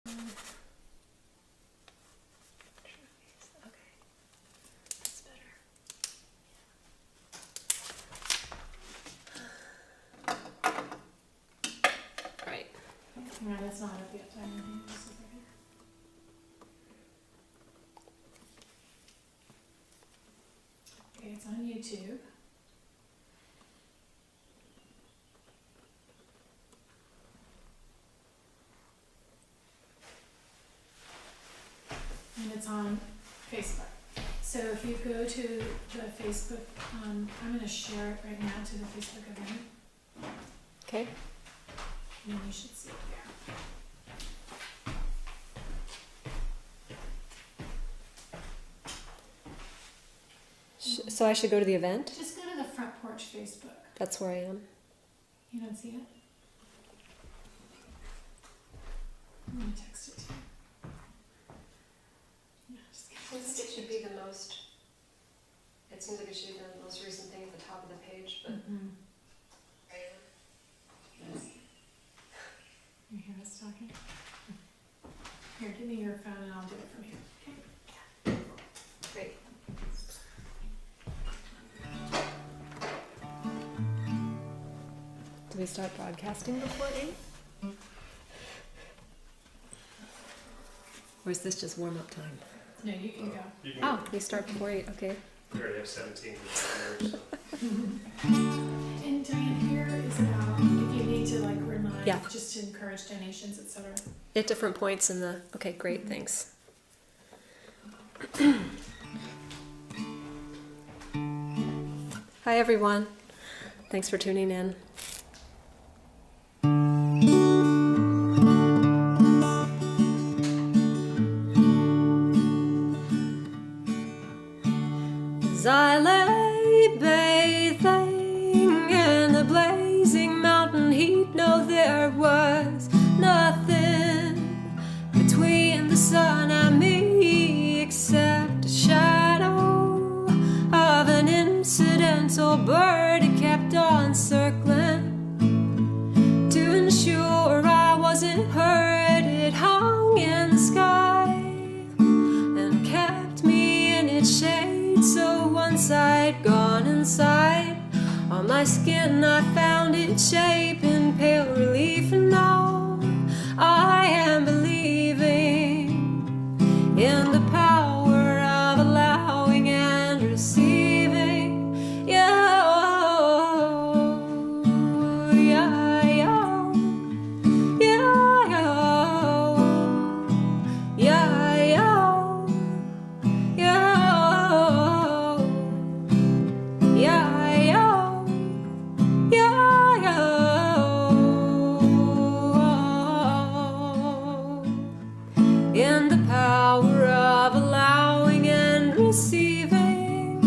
That's better. Right. No, that's not up yet. Diane. Okay, it's on YouTube. And it's on Facebook. So if you go to the Facebook, I'm going to share it right now to the Facebook event. Okay. And you should see it there. So I should go to the event? Just go to the Front Porch Facebook. That's where I am. You don't see it? I'm going to text it to you. Yeah, just It seems like it should be the most. It seems like it should be the most recent thing at the top of the page, but. You hear us talking? Here, give me your phone and I'll do it from here. Okay. Great. Do we start broadcasting before 8? Or is this just warm-up time? No, you can go. You can Oh, we start before 8, okay. We already have 17 listeners. And Diane, here is about if you need to remind, Yeah. just to encourage donations, etc. At different points in the... Okay, great, thanks. Hi, everyone. Thanks for tuning in. As I lay bathing in the blazing mountain heat, no, there was nothing between the sun and me except a shadow of an incidental bird. It kept on circling to ensure I wasn't hurt. It hung in the sky and kept me in its shade. So once I'd gone inside, on my skin I found its shape in pale relief. And now I am believing in the power of allowing and receiving. Yeah, yeah, yeah, yeah, yeah, yeah, in the power of allowing and receiving.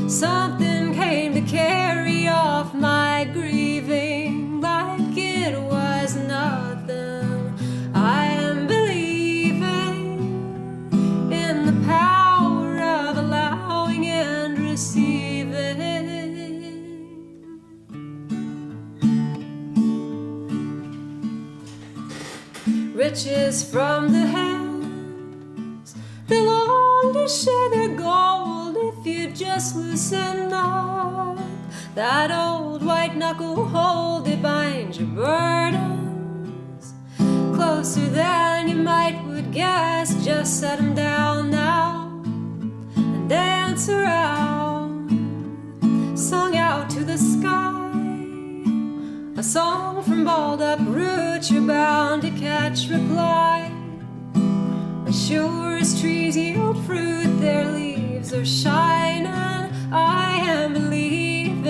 Something came to carry off my grieving like it was nothing. I am believing in the power of allowing and receiving. Riches from the hands that long to share their gold. If you just loosen up that old white knuckle hold, it binds your burdens closer than you might would guess. Just set them down now and dance around, sung out to the sky. A song from balled up roots, you're bound to catch reply. As sure as trees yield fruit, their leaves are shining. I am believing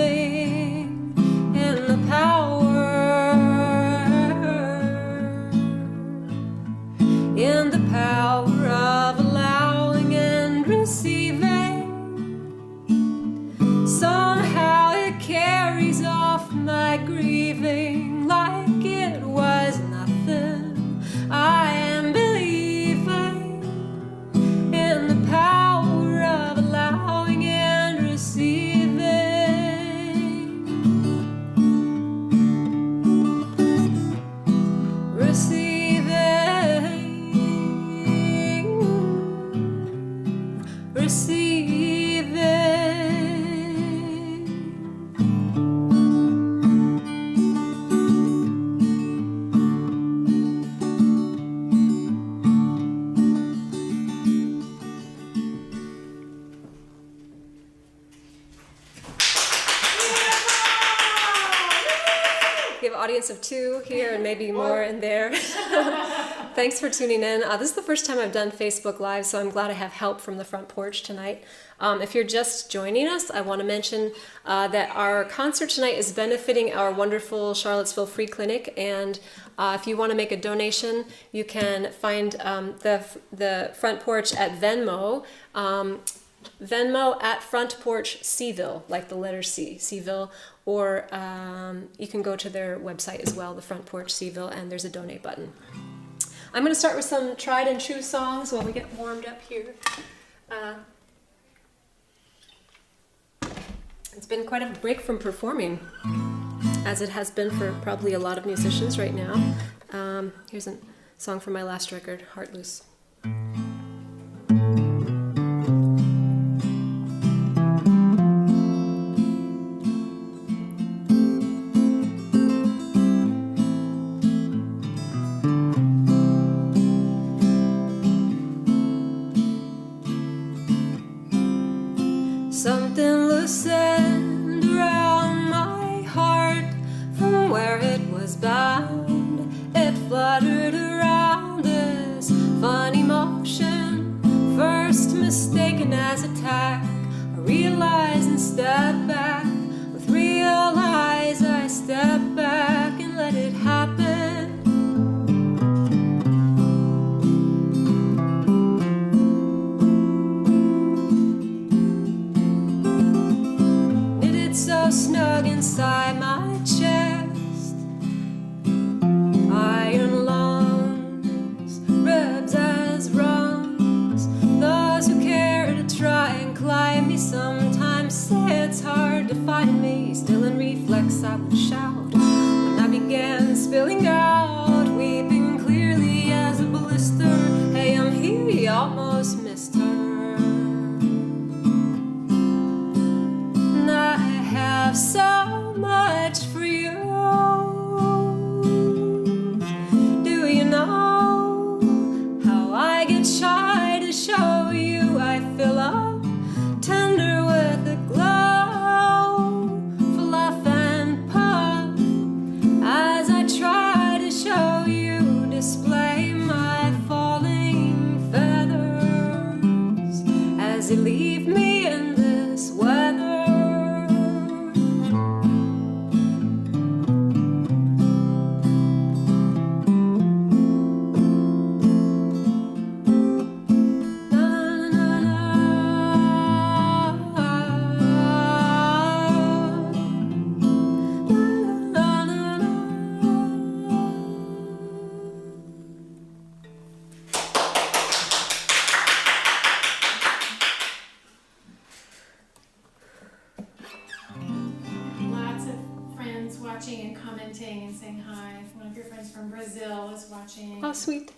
in the power, in the power of allowing and receiving. Somehow it carries off my grieving like it was nothing. I am believing in the power of allowing and receiving. audience of 2 here and maybe more in there. Thanks for tuning in. This is the first time I've done Facebook Live, so I'm glad I have help from the front porch tonight. If you're just joining us, I want to mention that our concert tonight is benefiting our wonderful Charlottesville Free Clinic, and if you want to make a donation, you can find the front porch at Venmo. Venmo at Front Porch Seville, like the letter C, Seville, or you can go to their website as well, the Front Porch Seville, and there's a donate button. I'm going to start with some tried and true songs while we get warmed up here. It's been quite a break from performing, as it has been for probably a lot of musicians right now. Here's a song from my last record, Heartless. Something loosened around my heart from where it was bound. It fluttered around this funny motion, first mistaken as attack. I realized and stepped back. With realize I stepped back and let it happen. So snug inside my chest, iron lungs, ribs as rungs. Those who care to try and climb me sometimes say it's hard to find me. Still in reflex I would shout when I began spilling out, weeping clearly as a blister. Hey, I'm here, you almost missed her. Have so much for you. Do you know how I get shy to show you? I fill up tender with a glow, fluff and puff as I try to show you, display my falling feathers as you leave me in this weather. Watching and commenting and saying hi. One of your friends from Brazil is watching. Oh, sweet.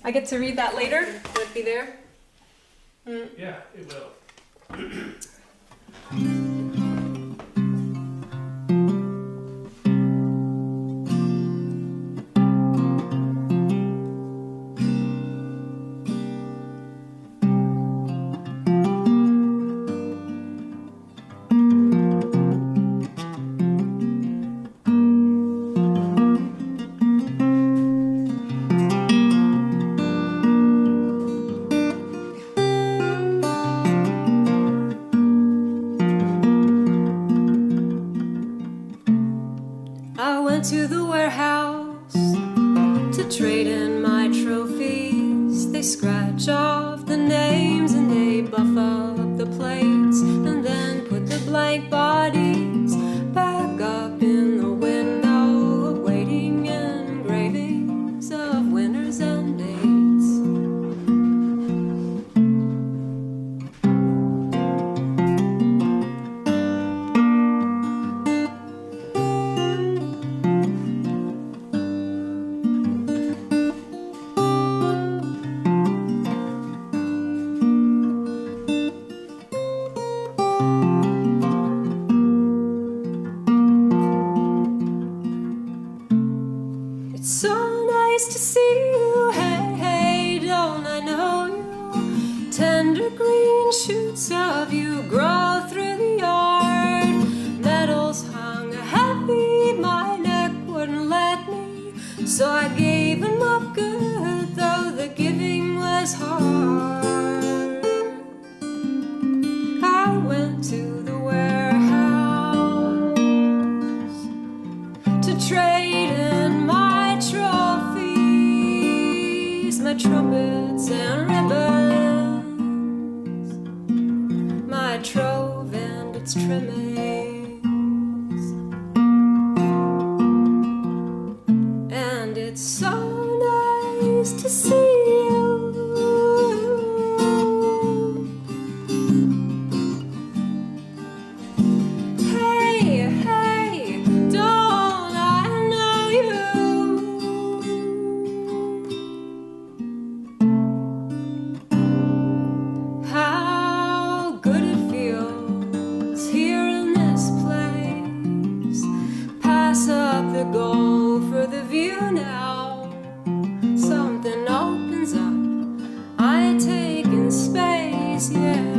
I get to read that later? Will it be there? Yeah, it will. To the warehouse to trade in my trophies. They scratch off the names and they buff up the plates and then put the blank bodies back up in the window, awaiting engravings of winners and dates. So nice to see you, hey, hey, don't I know you? Tender green shoots of you grow through the yard. Metals hung heavy, my neck wouldn't let So I gave him up good, though the giving was hard. I went to the warehouse to trade in my trophies, my trumpets and ribbons, my trove and its trimmings. And it's so nice to see you. Hey, hey, don't I know you? How good it feels here in this place. Pass up the goal for the view now. Something opens up, I take in space, yeah.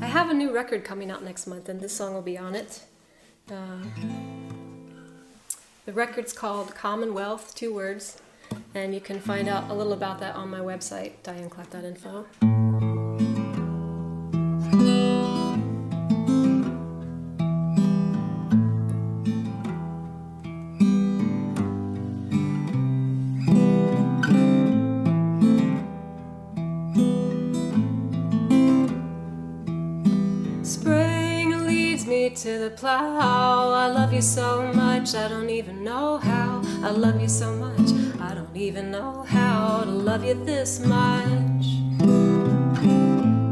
I have a new record coming out next month, and this song will be on it. The record's called Commonwealth, 2 words, and you can find out a little about that on my website, dianecluck.info. Spring leads me to the plow. I love you so much, I don't even know how. I love you so much, I don't even know how to love you this much.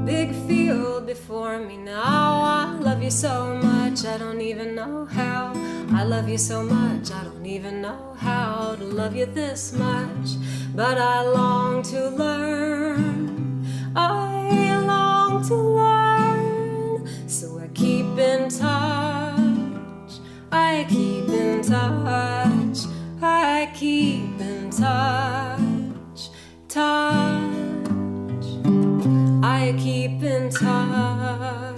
Big field before me now. I love you so much, I don't even know how. I love you so much, I don't even know how to love you this much. But I long to learn, I long to learn. So I keep in touch, I keep in touch, I keep in touch, touch, I keep in touch.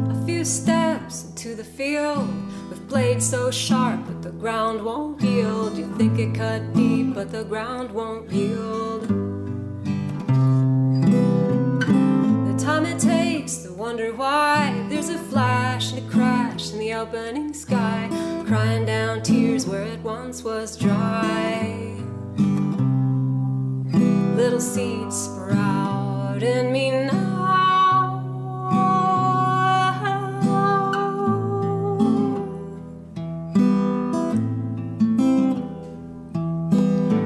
A few steps into the field with blades so sharp that the ground won't yield. You think it cut deep, but the ground won't yield. The time it takes to wonder why. There's a flash and a crash in the opening sky, crying down tears where it once was dry. Little seeds sprout in me now.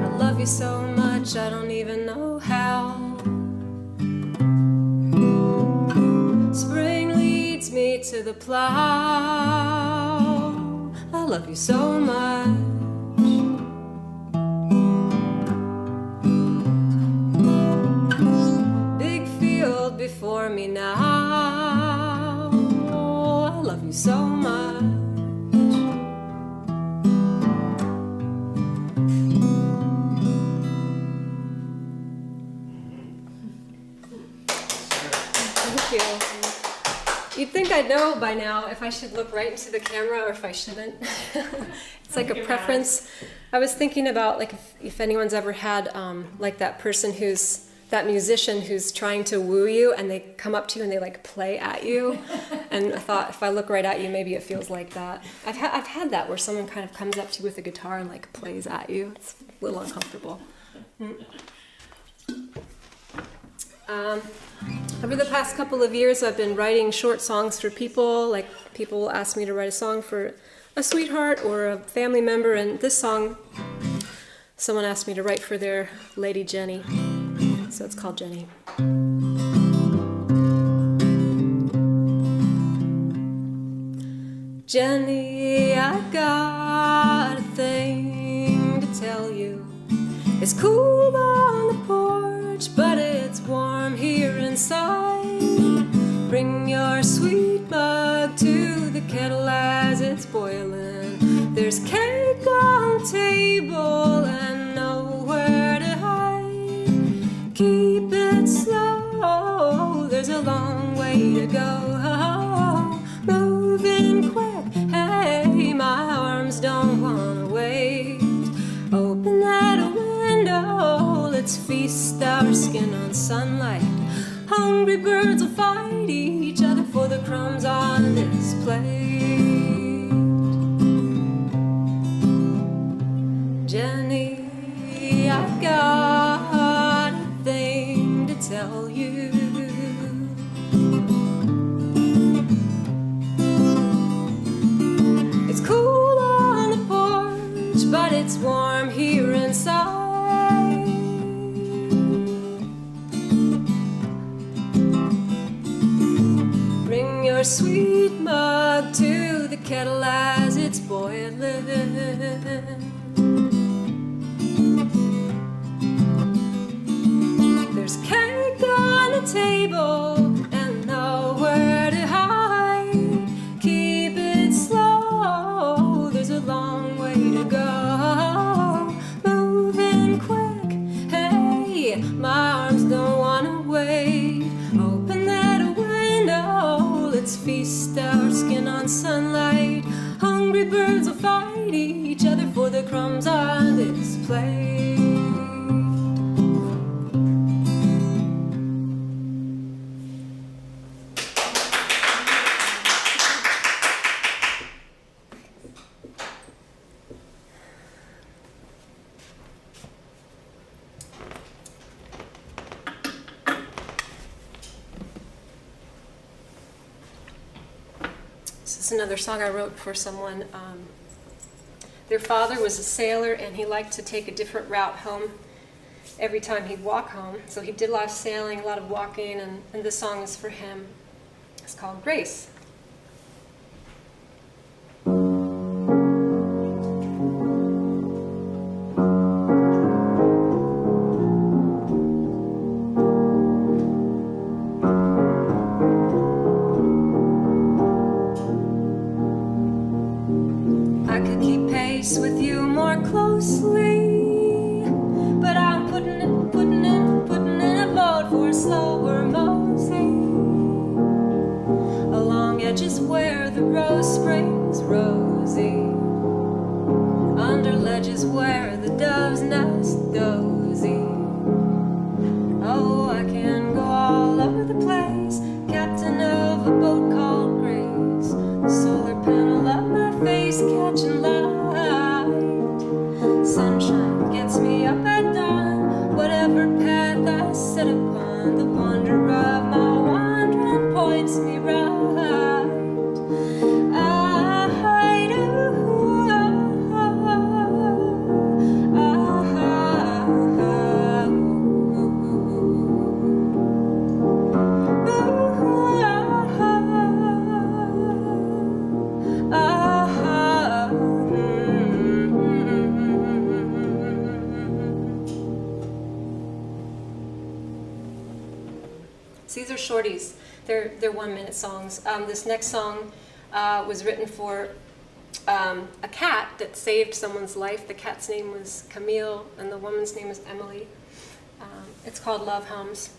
I love you so much, I don't even know how. Spring leads me to the plow. I love you so much. Big field before me now. I love you so much. Thank you. You'd think I'd know by now if I should look right into the camera or if I shouldn't. It's like a preference. I was thinking about like if anyone's ever had like that person who's that musician who's trying to woo you and they come up to you and they like play at you. And I thought if I look right at you, maybe it feels like that. I've had that where someone kind of comes up to you with a guitar and like plays at you. It's a little uncomfortable. Over the past couple of years, I've been writing short songs for people. Like people will ask me to write a song for a sweetheart or a family member, and this song, someone asked me to write for their Lady Jenny. So it's called Jenny. Jenny, I got a thing to tell you. It's cool on the porch. inside. Bring your sweet mug to the kettle as it's boiling. There's cake on the table and nowhere to hide. Keep it slow, there's a long way to go. Moving quick, hey, my arms don't wanna wait. Open that window, let's feast our skin on sunlight. Hungry birds will fight each other for the crumbs on this plate. Jenny, I've got a thing to tell you. It's cool on the porch, but it's warm here inside. Bring your sweet mug to the kettle as it's boiling. There's cake on the table and nowhere to hide. Keep it slow, there's a long way to go. Moving quick, hey, my arms don't wanna wait. Open that window, let's feast our skin on sunlight. Hungry birds will fight each other for the crumbs on this plate. This is another song I wrote for someone. Their father was a sailor and he liked to take a different route home every time he'd walk home. So he did a lot of sailing, a lot of walking, and this song is for him. It's called Grace. With you more closely, but I'm putting in a vote for a slower mosey. Along edges where the rose springs rosy, under ledges where the dove's nest dozy. Oh, I can go all over the place, captain of a boat called Grace. The solar panel of my face catching light. Sunshine gets me up at dawn, whatever path I set upon. The wonder of my wandering points me right. So these are shorties. They're 1-minute songs. This next song was written for a cat that saved someone's life. The cat's name was Camille, and the woman's name is Emily. It's called Love Hums.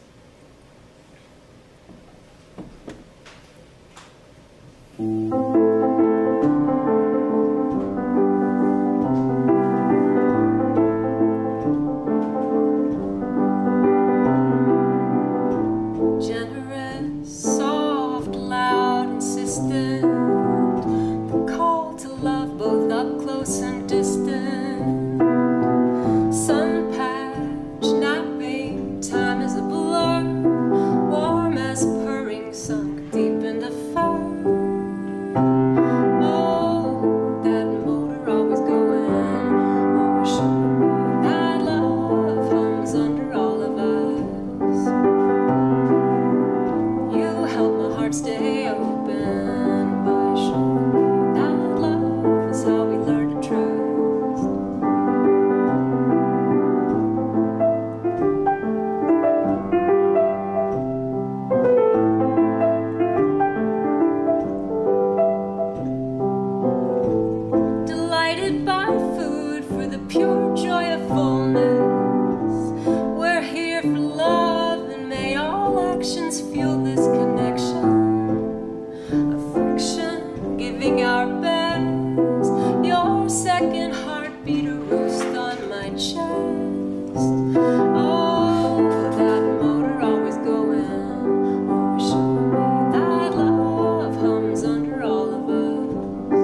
affections fuel this connection. Affection, giving our best. Your second heartbeat, a roost on my chest. Oh, that motor always going, always showing me that love hums under all of us.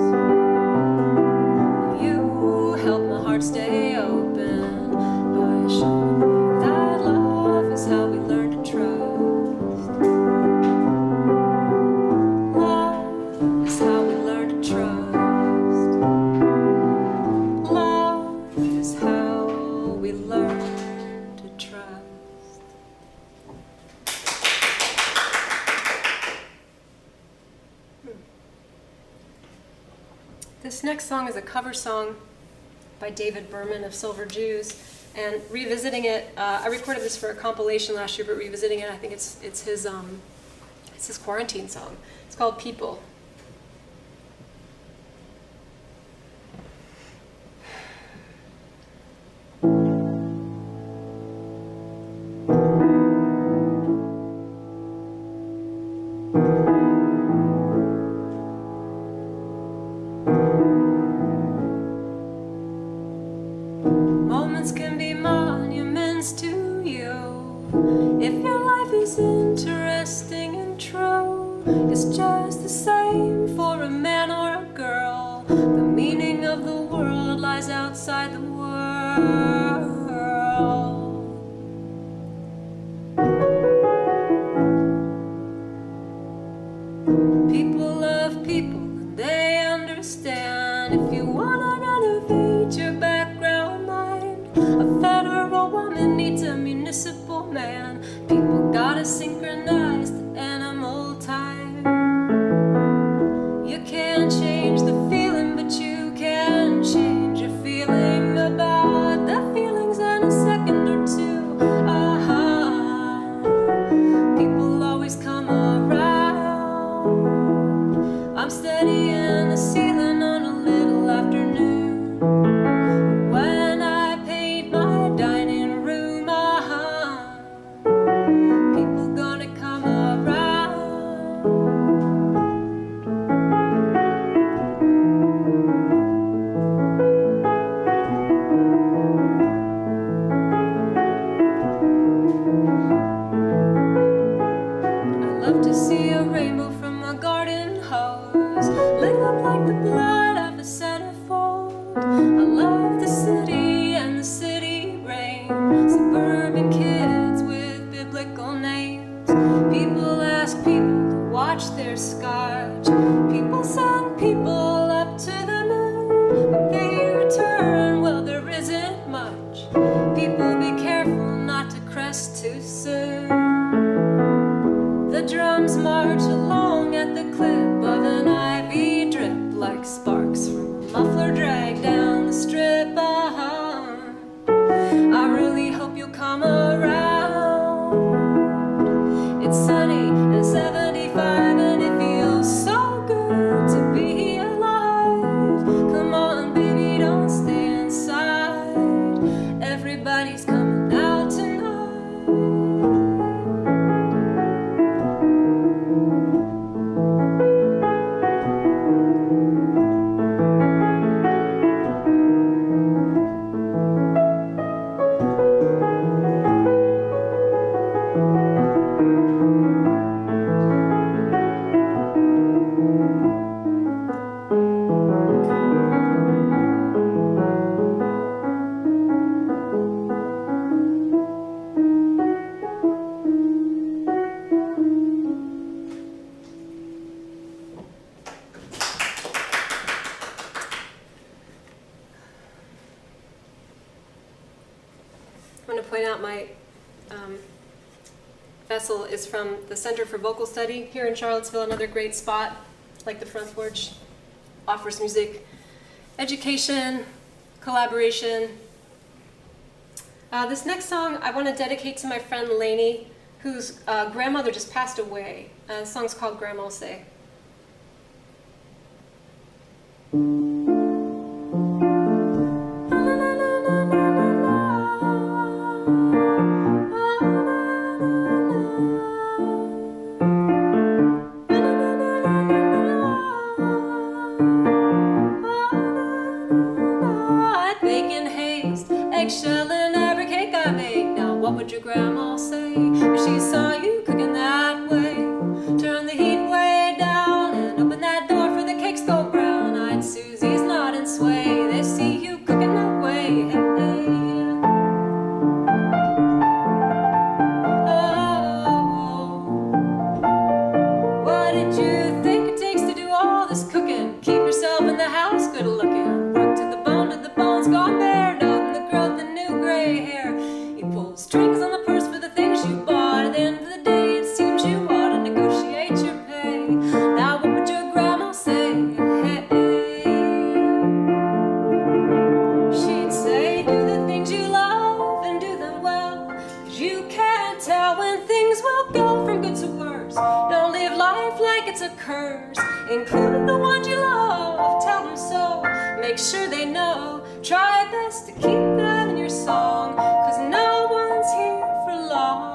You help my heart stay open, always showing me that love is how we learn to trust. Love is how we learn to trust. Love is how we learn to trust. This next song is a cover song by David Berman of Silver Jews, and revisiting it, I recorded this for a compilation last year, but revisiting it, I think it's his quarantine song. It's called People. Moments can be monuments to you. If your life is interesting and true, it's just the same for a man or a girl. The meaning of the world lies outside the world. People love people and they understand. If you wanna renovate your background mind, a federal woman needs a municipal man. People gotta synchronize the animal time. You can't change the feeling, but you can change your feeling about the feelings in a second or two. People always come around. I'm studying the ceiling on a little afternoon. When I paint my dining room, people gonna come around. I love to see a rainbow from a garden hose, lit up like the blood of a centerfold. I love the city and the city rain, suburban kids with biblical names. People ask people to watch their scotch. People send people up to the moon. When they return, well, there isn't much. People be careful not to crest too soon. The drums march along at the clip of an IV drip, like sparks from a muffler drag down the strip. I really hope you'll come around. It's sunny and 75 and it feels so good to be alive. Come on, baby, don't stay inside. Everybody's coming out tonight. I want to point out my vessel is from the Center for Vocal Study here in Charlottesville, another great spot, like the front porch, offers music, education, collaboration. This next song I want to dedicate to my friend Lainey, whose grandmother just passed away. The song's called Grandma'll Say. occurs, include the ones you love, tell them so, make sure they know, try best to keep them in your song, 'cause no one's here for long.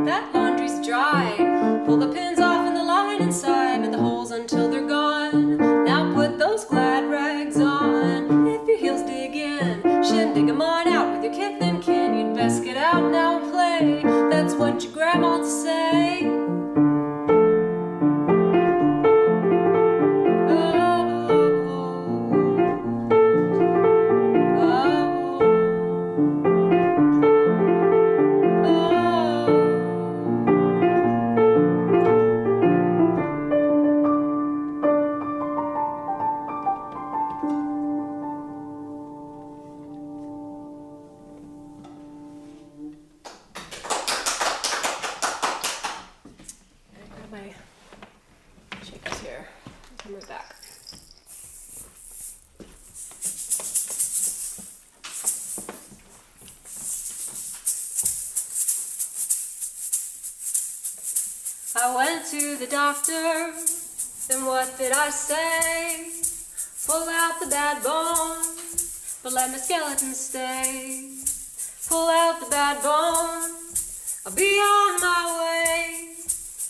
That laundry's dry. Pull the pins off in the line inside, and the holes until they're gone. Now put those glad rags on. If your heels dig in, shindig 'em on out with your kith and kin. You'd best get out now and play. That's what your grandma to say. My shakers here. Come right back. I went to the doctor, then what did I say? Pull out the bad bone, but let my skeleton stay. Pull out the bad bone, I'll be on my way.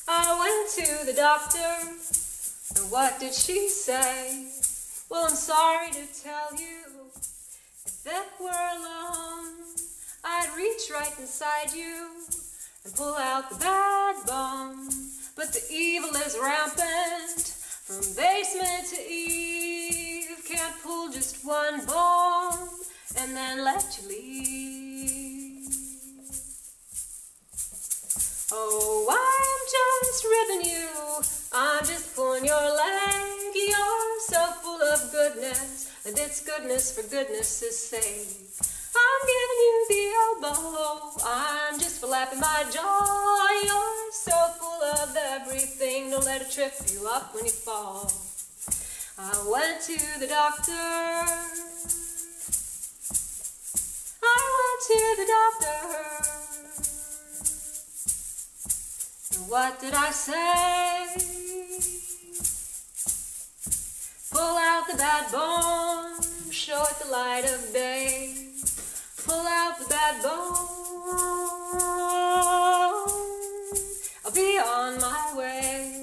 I went to the doctor, and what did she say? Well, I'm sorry to tell you, if that were alone, I'd reach right inside you and pull out the bad bone. But the evil is rampant, from basement to eve. Can't pull just one bone and then let you leave. Oh, I'm just ribbing you, I'm just pulling your leg. You're so full of goodness, and it's goodness for goodness' sake. I'm giving you the elbow, I'm just flapping my jaw. You're so full of everything, don't let it trip you up when you fall. I went to the doctor, I went to the doctor. What did I say? Pull out the bad bone, show it the light of day. Pull out the bad bone, I'll be on my way.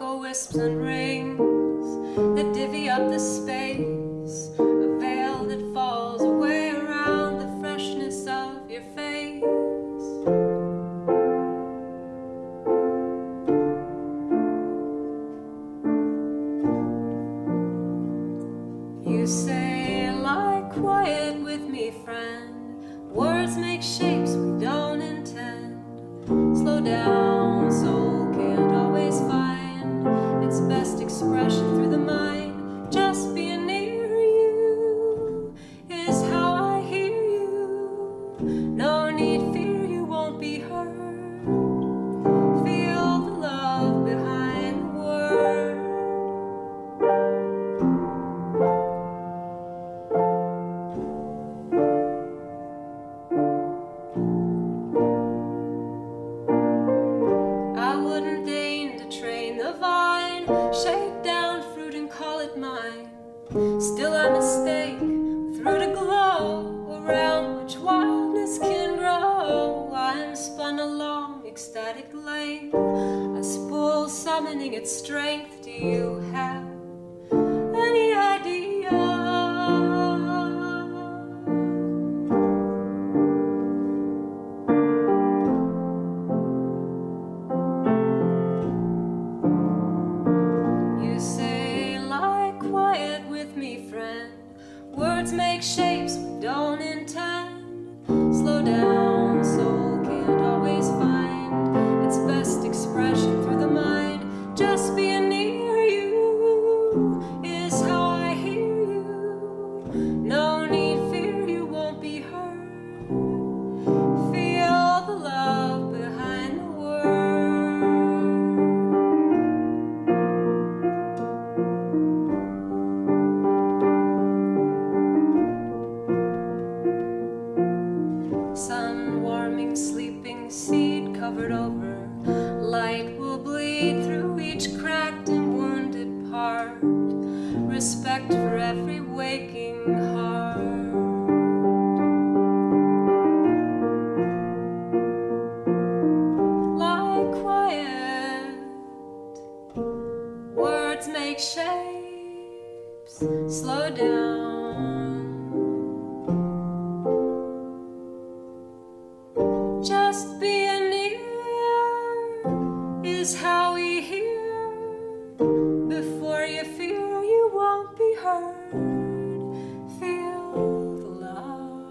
cocoa wisps and rings that divvy up the space, a veil that falls away around the freshness of your face. You say, lie quiet with me, friend. Words make shapes we don't intend. Slow down, soul can't always find its best expression through the mind. Just being near you is how I hear you. No need fear, you won't be hurt. Feel the love behind the word. I wouldn't deign to train the vine, shake down fruit and call it mine. Still a mistake, with root a glow around which wildness can grow. I'm spun along ecstatic lane, a spool summoning its strength. Do you have any idea? You say, lie quiet with me, friend. Words make shapes we don't intend. Slow down, soul can't always find its best expression through the mind. Just being near you is how I hear you. No need fear, you won't be hurt. Feel the love behind the word. Sun warming, sleeping seed covered over. Light will bleed through each cracked and wounded part. Respect for every waking heart. Lie quiet. Words make shapes. Slow down. Just being near is how we hear. Before you fear, you won't be heard. Feel the love.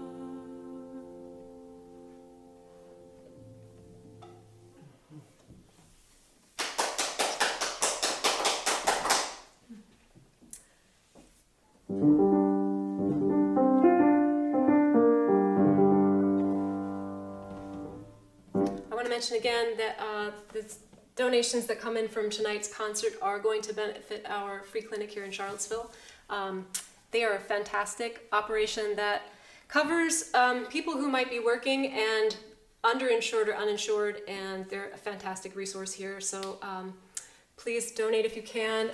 I want to mention again that the donations that come in from tonight's concert are going to benefit our free clinic here in Charlottesville. They are a fantastic operation that covers people who might be working and underinsured or uninsured, and they're a fantastic resource here. So please donate if you can.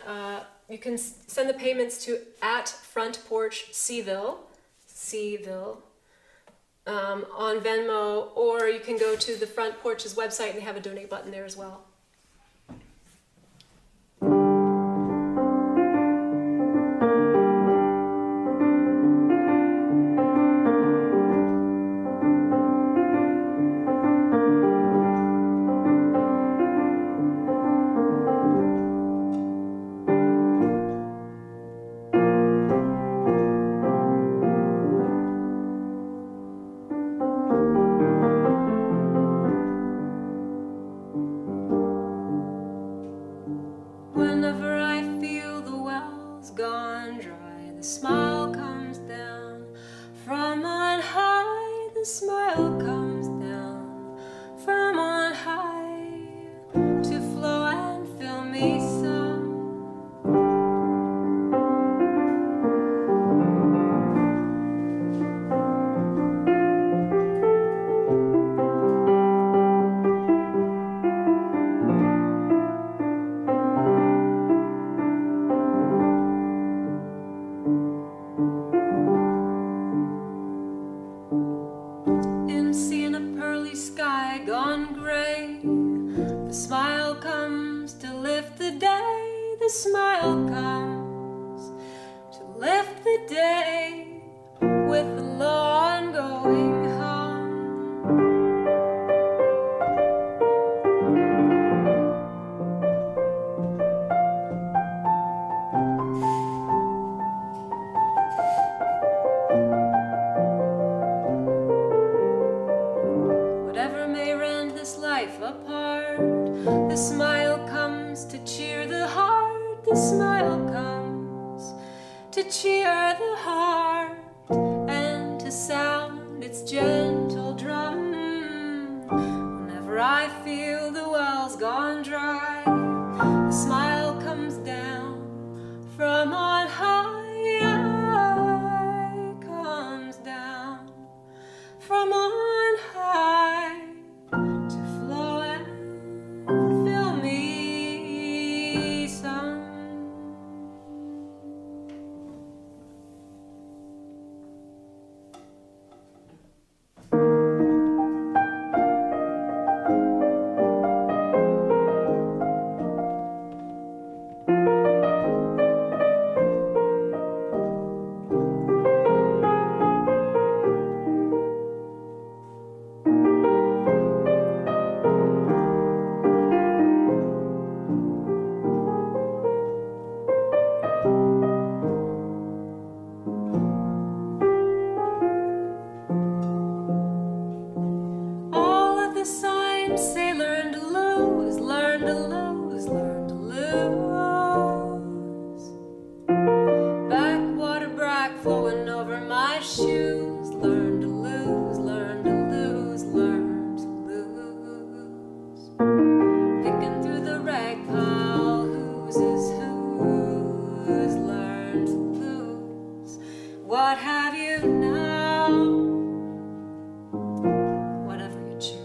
You can send the payments to @FrontPorchSeaville, on Venmo, or you can go to the Front Porch's website and they have a donate button there as well. Whenever I feel the well's gone dry, the smile comes down from on high. The smile comes down from on high to flow and fill me some. smile comes to lift the day with a low ongoing hum. Whatever may rend this life apart, the smile comes to cheer the heart. The smile comes to cheer the heart and to sound its gentle drum. Whenever I feel the well's gone dry, the smile comes down from on high, comes down from on high to flow and fill me some. All of the signs say learn to lose, learn to lose, learn to lose. Backwater brag flowing over my shoes. Learn to lose, learn to lose, learn to lose. Picking through the rag pile, whose is whose. Learn to lose. What have you now? Whatever you choose.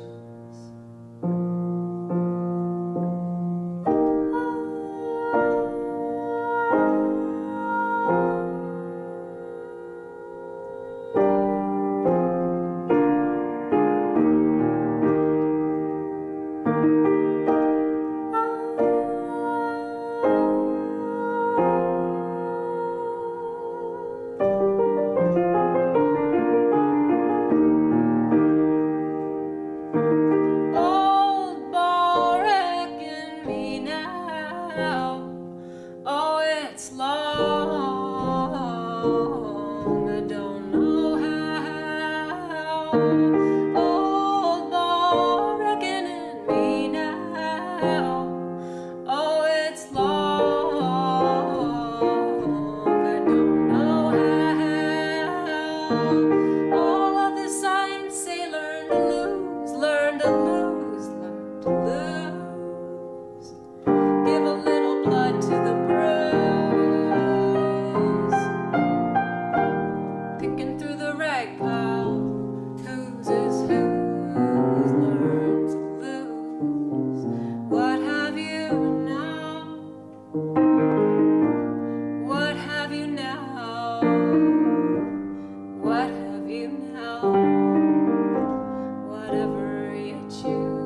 Old ball wrecking me now. Oh, it's long. I don't know how. Old ball wrecking me now. Oh, it's long. I don't know how. All of the signs say learn to lose, learn to lose, learn to lose. Give a little blood to the bruise. Picking through the rag pile, whose is whose. Learn to lose. What have you now? What have you now? What have you now? Whatever you choose.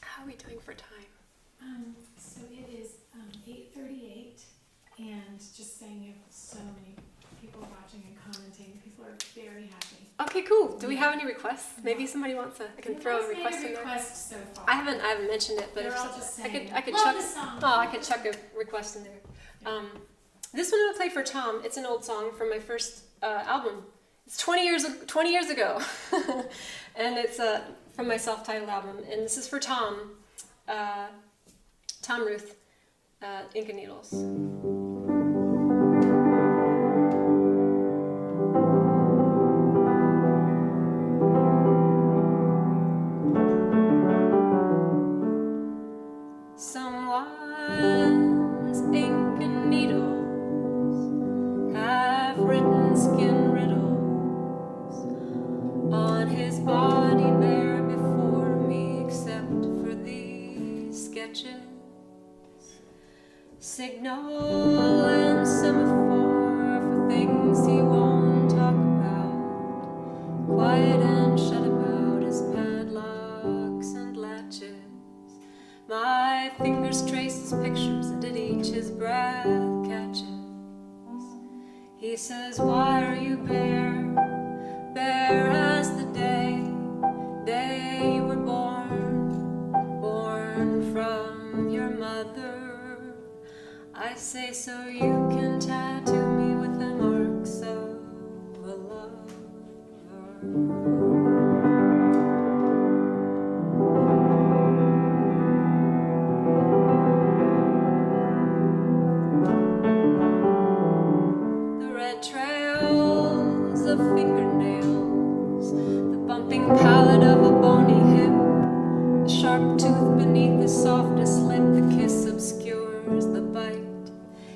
How are we doing for time? So it is 8:38, and just saying you have so many people watching and commenting. People are very happy. Okay, cool. Do we have any requests? Maybe somebody wants a. I can throw a Nobody's made request in there. request so far. I haven't mentioned it, but They're if all some- just I saying, could love chuck. this song. Oh, I could chuck a request in there. This one I'm gonna play for Tom. It's an old song from my first album. It's 20 years ago, and it's from my self-titled album. And this is for Tom, Tom Ruth, Ink and Needles. Someone's ink and needles have written skin riddles on his body bare before me, except for these sketches. Signal and semaphore for things says, why are you bare, bare as the day, day you were born, born from your mother. I say, so you can tattoo me with the marks of a lover. Trails of fingernails, the bumping palate of a bony hip, the sharp tooth beneath the softest lip, the kiss obscures the bite.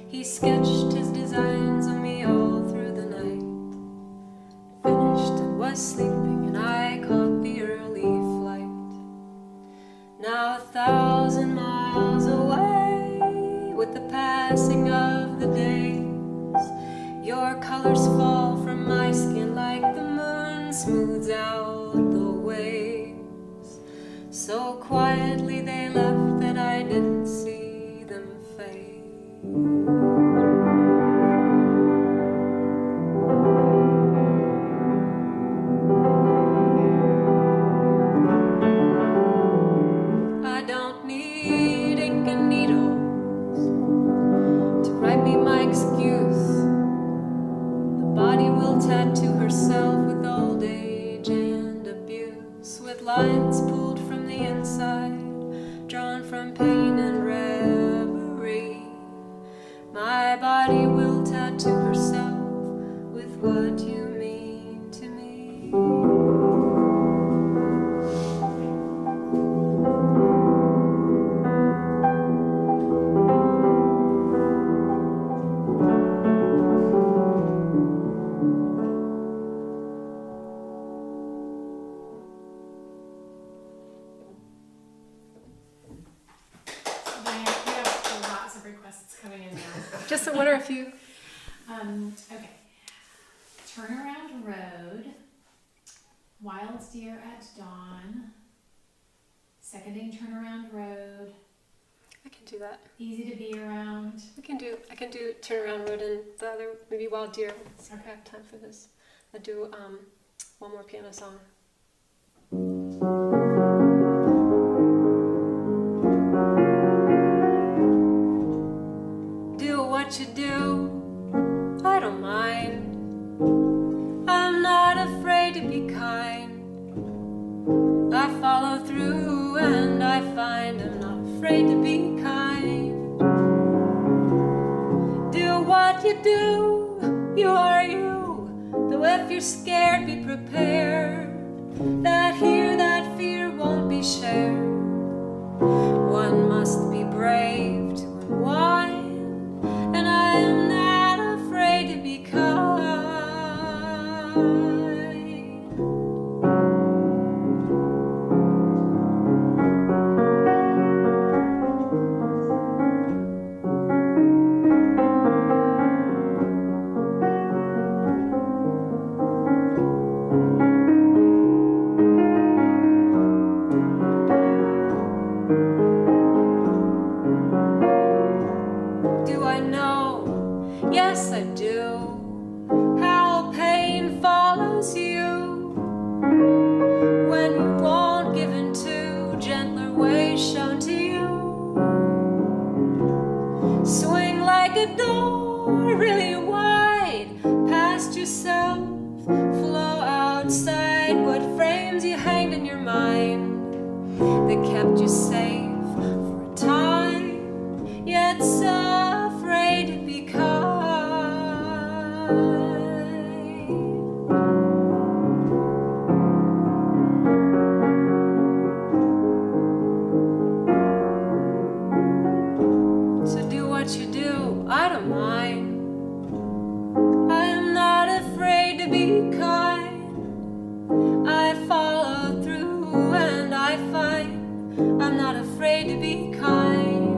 He sketched his designs on me all through the night. Finished and was sleeping, and I caught the early flight. Now 1,000 miles away, with the passing of the days, your colors fall from my skin like the moon smooths out the waves. So quietly they left that I didn't see them fade. I don't need ink and needles to write me my excuse. Body will tattoo herself with old age and abuse, with lines pulled from the inside, drawn from pain and reverie. My body will tattoo herself with what you mean to me. Just what are a few? Okay. Turnaround Road, Wild Deer at Dawn, Seconding Turnaround Road. I can do that. Easy to be around. I can do Turnaround Road and the other, maybe Wild Deer. Okay, I have time for this. I'll do one more piano song. What you do, I don't mind. I'm not afraid to be kind. I follow through and I find I'm not afraid to be kind. Do what you do, you are you. Though if you're scared, be prepared that here that fear won't be shared. One must be brave to unwind. And I am not afraid to be kind. Do I know? Yes, I do. How pain follows you when you won't give in to gentler ways shown to you. Swing like a door really wide past yourself. Flow outside what frames you hanged in your mind that kept you safe for a time, yet so afraid to be kind. So do what you do, I don't mind. I am not afraid to be kind. I follow through and I find I'm not afraid to be kind.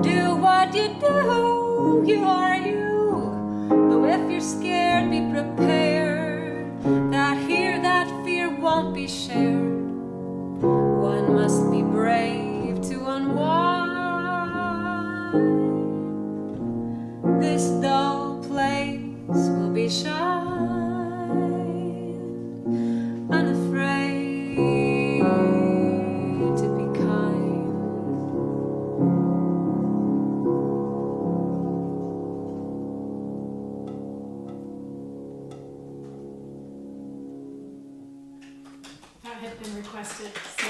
Do what you do, you are you. Though if you're scared, be prepared that here that fear won't be shared. One must be brave to unwind this dull place be shy, unafraid to be kind. That had been requested, so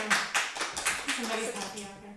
somebody's happy out there.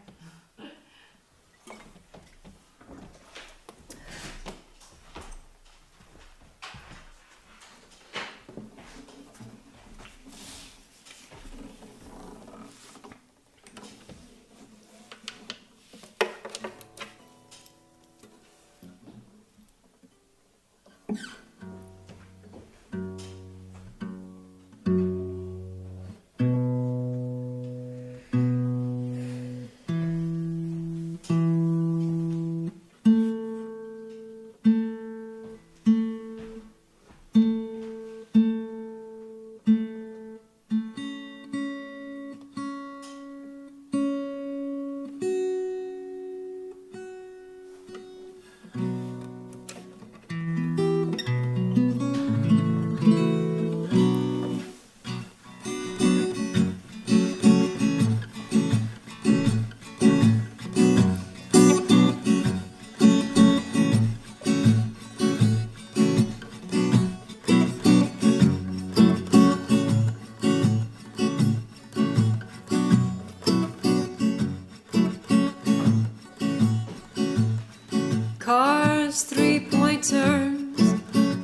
Cars, three-point turns,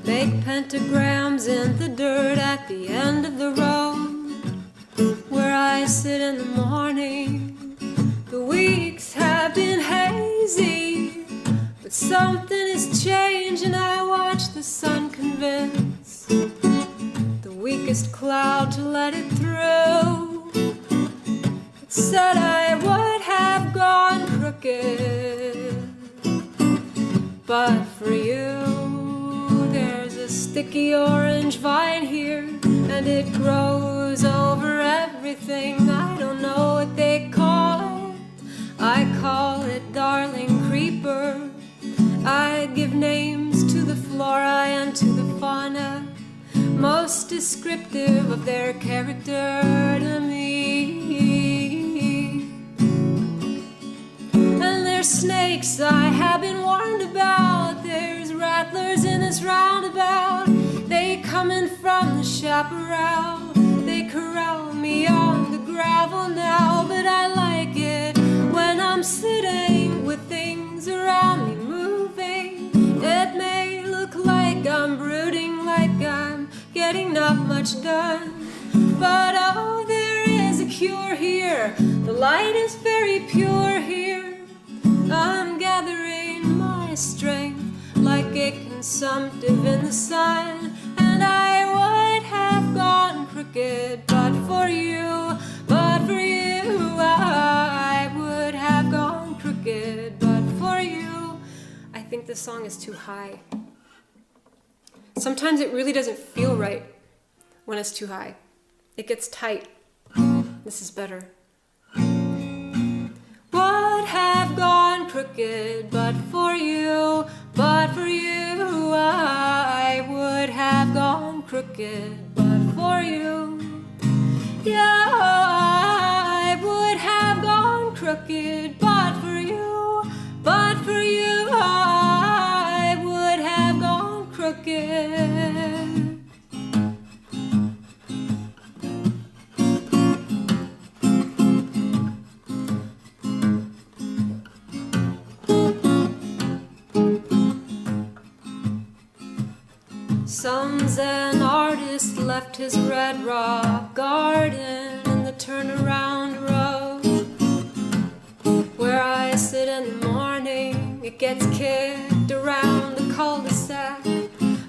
make pentagrams in the dirt at the end of the road. Where I sit in the morning, the weeks have been hazy, but something has changed and I watch the sun convince the weakest cloud to let it through. It said I would have gone crooked, but for you, there's a sticky orange vine here, and it grows over everything. I don't know what they call it. I call it darling creeper. I give names to the flora and to the fauna, most descriptive of their character to me. And there's snakes I have been warned about. There's rattlers in this roundabout. They coming from the chaparral. They corral me on the gravel now, but I like it when I'm sitting with things around me moving. It may look like I'm brooding, like I'm getting not much done, but oh, there is a cure here. The light is very pure here. I'm gathering my strength like a consumptive in the sun, and I would have gone crooked but for you, but for you. I would have gone crooked but for you. I think this song is too high. Sometimes it really doesn't feel right when it's too high. It gets tight. This is better. Would have gone crooked but for you, but for you. I would have gone crooked but for you. Yeah, I would have gone crooked but for you, but for you. I would have gone crooked. Some Zen artist left his red rock garden in the turnaround road. Where I sit in the morning, it gets kicked around the cul-de-sac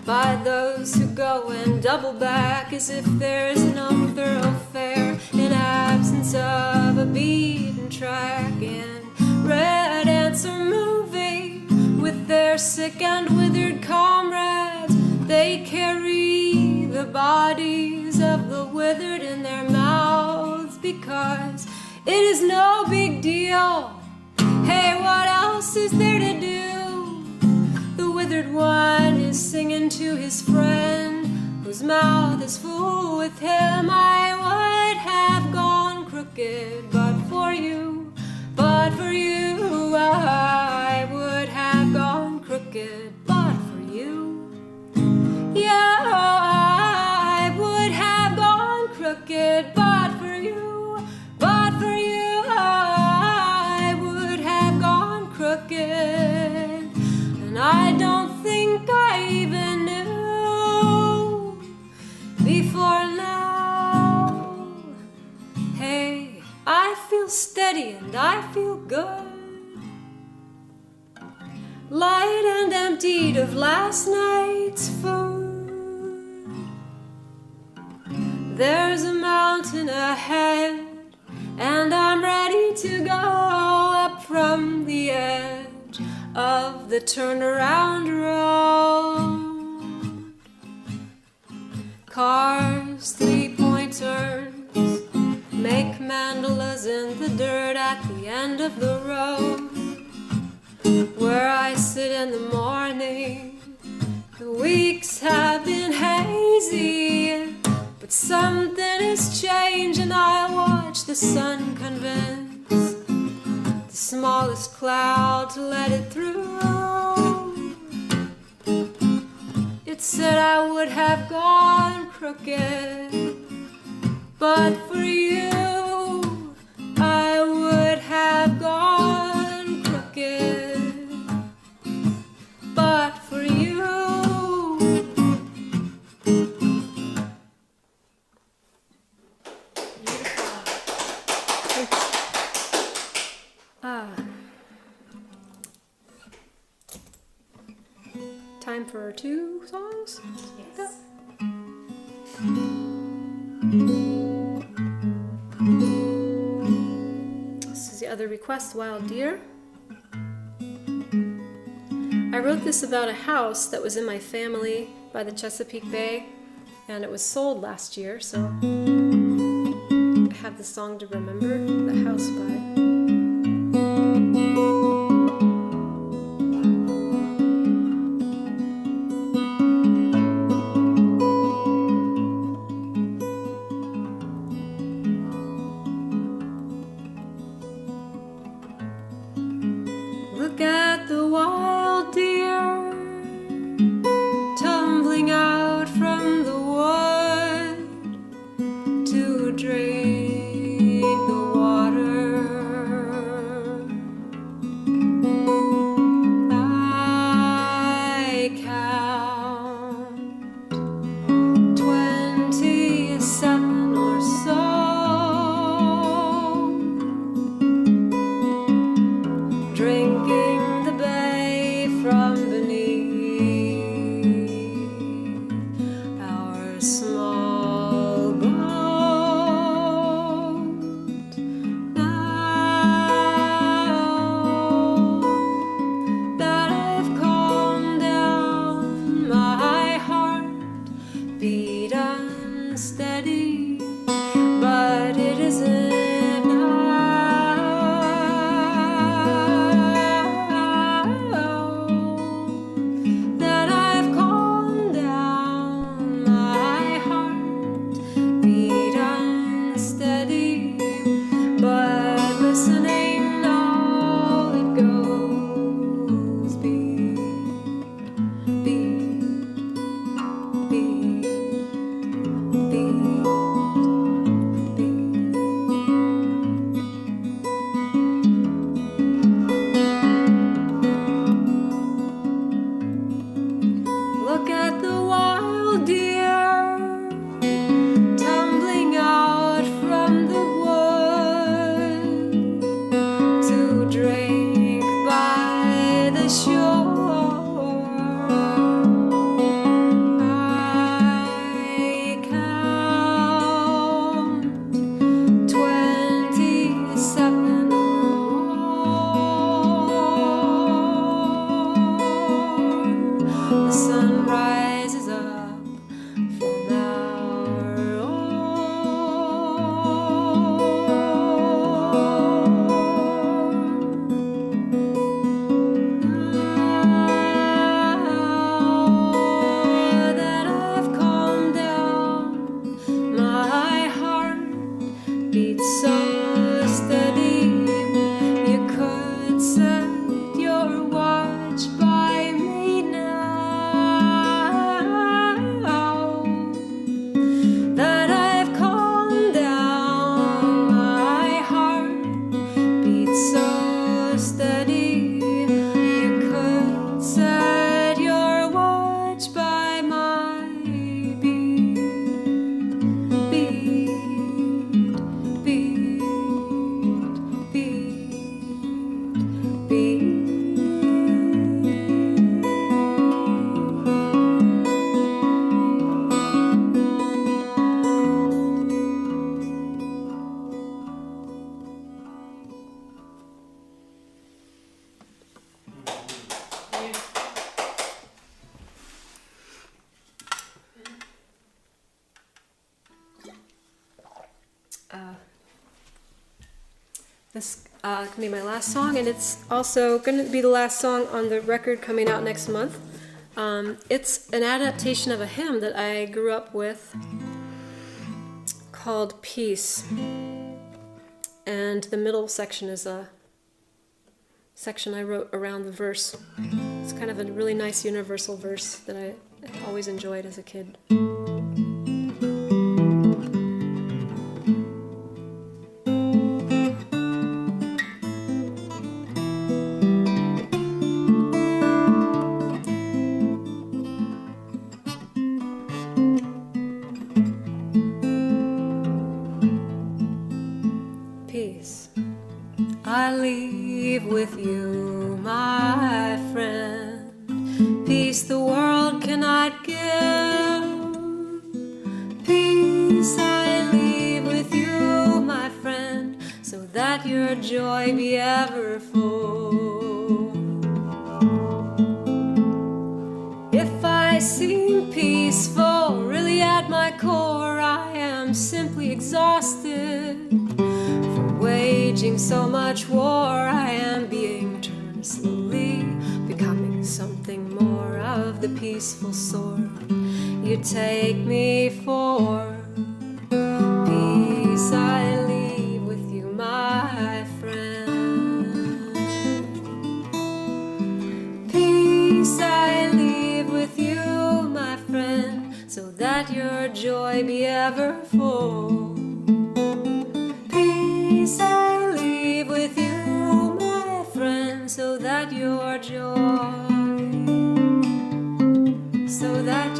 by those who go and double back as if there's no thoroughfare in absence of a beaten track. And red ants are moving with their sick and withered comrades. They carry the bodies of the withered in their mouths because it is no big deal. Hey, what else is there to do? The withered 101 is singing to his friend, whose mouth is full with him. I would have gone crooked but for you, but for you. I would have gone crooked but for you. Yeah, I would have gone crooked but for you, but for you. I would have gone crooked, and I don't think I even knew before now. Hey, I feel steady and I feel good, light and emptied of last night's food. There's a mountain ahead, and I'm ready to go up from the edge of the turnaround road. Cars, three-point turns, make mandalas in the dirt at the end of the road. Where I sit in the morning, the weeks have been hazy, but something has changed, and I watch the sun convince the smallest cloud to let it through. It said I would have gone crooked, but for you, I would have gone crooked, but for you. Time for 2 songs? Yes. This is the other request, Wild Deer. I wrote this about a house that was in my family by the Chesapeake Bay, and it was sold last year, so I have the song to remember the house by. Look at the wild deer tumbling out from the wood to drink the water this can be my last song, and it's also going to be the last song on the record coming out next month. It's an adaptation of a hymn that I grew up with called Peace. And the middle section is a section I wrote around the verse. It's kind of a really nice universal verse that I always enjoyed as a kid. Peace. I leave with you, my friend. Peace the world cannot give. Peace I leave with you, my friend, so that your joy be ever full. If I seem peaceful, really at my core I am simply exhausted. Waging so much war, I am being turned slowly, becoming something more of the peaceful sort you take me for. Peace I leave with you, my friend. Peace I leave with you, my friend, so that your joy be ever full. Peace I leave with you, my friend, so that your joy, so that